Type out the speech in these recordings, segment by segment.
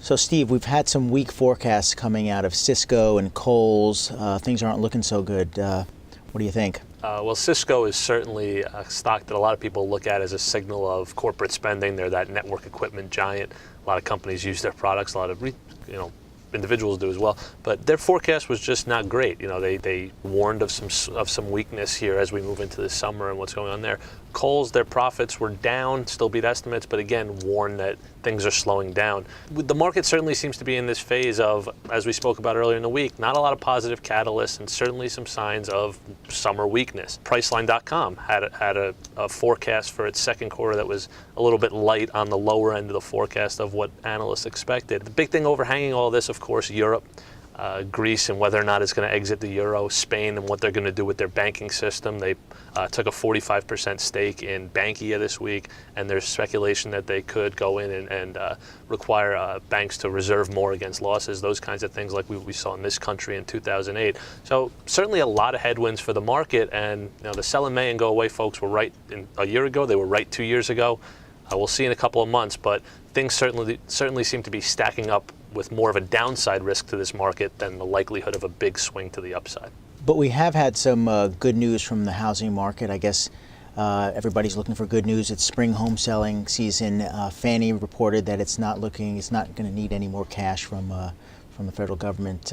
So Steve, we've had some weak forecasts coming out of Cisco and Kohl's. Things aren't looking so good. What do you think? Well, Cisco is certainly a stock that a lot of people look at as a signal of corporate spending. They're that network equipment giant. A lot of companies use their products. A lot of individuals do as well. But their forecast was just not great. They warned of some weakness here as we move into the summer and what's going on there. Kohl's, their profits were down, still beat estimates, but again warned that things are slowing down. The market certainly seems to be in this phase of, as we spoke about earlier in the week, not a lot of positive catalysts and certainly some signs of summer weakness. Priceline.com had a forecast for its second quarter that was a little bit light on the lower end of the forecast of what analysts expected. The big thing overhanging all this, of course, Europe. Greece and whether or not it's going to exit the euro, Spain and what they're going to do with their banking system. They took a 45% stake in Bankia this week, and there's speculation that they could go in and require banks to reserve more against losses, those kinds of things like we saw in this country in 2008. So certainly a lot of headwinds for the market, and the sell in May and go away folks were right a year ago, they were right 2 years ago. We'll see in a couple of months, but things certainly seem to be stacking up with more of a downside risk to this market than the likelihood of a big swing to the upside. But we have had some good news from the housing market. I guess everybody's looking for good news. It's spring home selling season. Fannie reported that it's not going to need any more cash from the federal government.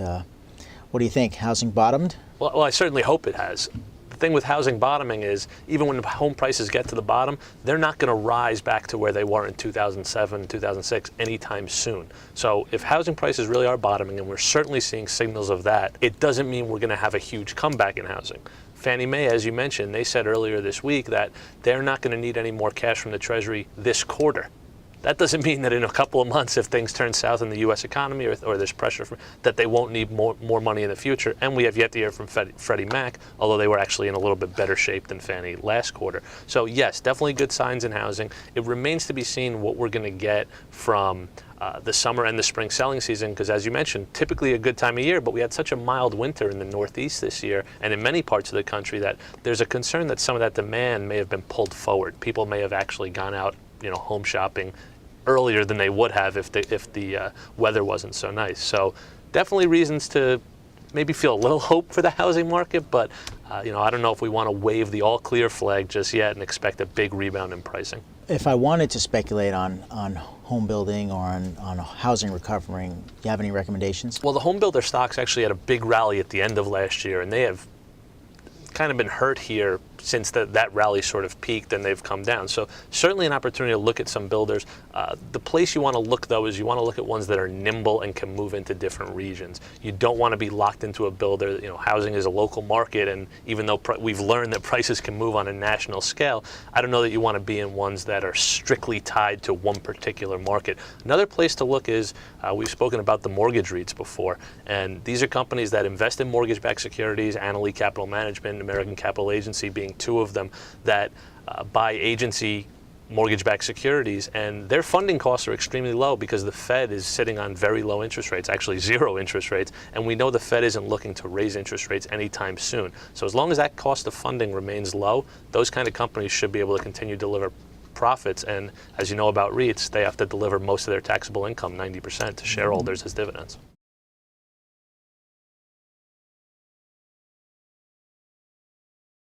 What do you think? Housing bottomed? Well, I certainly hope it has. The thing with housing bottoming is even when home prices get to the bottom, they're not going to rise back to where they were in 2007, 2006 anytime soon. So if housing prices really are bottoming, and we're certainly seeing signals of that, it doesn't mean we're going to have a huge comeback in housing. Fannie Mae, as you mentioned, they said earlier this week that they're not going to need any more cash from the Treasury this quarter. That doesn't mean that in a couple of months, if things turn south in the U.S. economy or there's pressure that they won't need more money in the future. And we have yet to hear from Freddie Mac, although they were actually in a little bit better shape than Fannie last quarter. So yes, definitely good signs in housing. It remains to be seen what we're going to get from the summer and the spring selling season, because as you mentioned, typically a good time of year, but we had such a mild winter in the Northeast this year and in many parts of the country that there's a concern that some of that demand may have been pulled forward. People may have actually gone out home shopping earlier than they would have if the weather wasn't so nice. So definitely reasons to maybe feel a little hope for the housing market, but I don't know if we want to wave the all clear flag just yet and expect a big rebound in pricing. If I wanted to speculate on home building or on housing recovering, do you have any recommendations? Well, the home builder stocks actually had a big rally at the end of last year, and they have kind of been hurt here since that rally sort of peaked and they've come down. So certainly an opportunity to look at some builders. The place you want to look, though, is you want to look at ones that are nimble and can move into different regions. You don't want to be locked into a builder. Housing is a local market, and even though we've learned that prices can move on a national scale, I don't know that you want to be in ones that are strictly tied to one particular market. Another place to look is, we've spoken about the mortgage REITs before, and these are companies that invest in mortgage-backed securities, Annaly Capital Management, American Capital Agency being two of them, that buy agency mortgage-backed securities, and their funding costs are extremely low because the Fed is sitting on very low interest rates, actually zero interest rates, and we know the Fed isn't looking to raise interest rates anytime soon. So as long as that cost of funding remains low, those kind of companies should be able to continue to deliver profits, and as you know about REITs, they have to deliver most of their taxable income, 90%, to shareholders as dividends.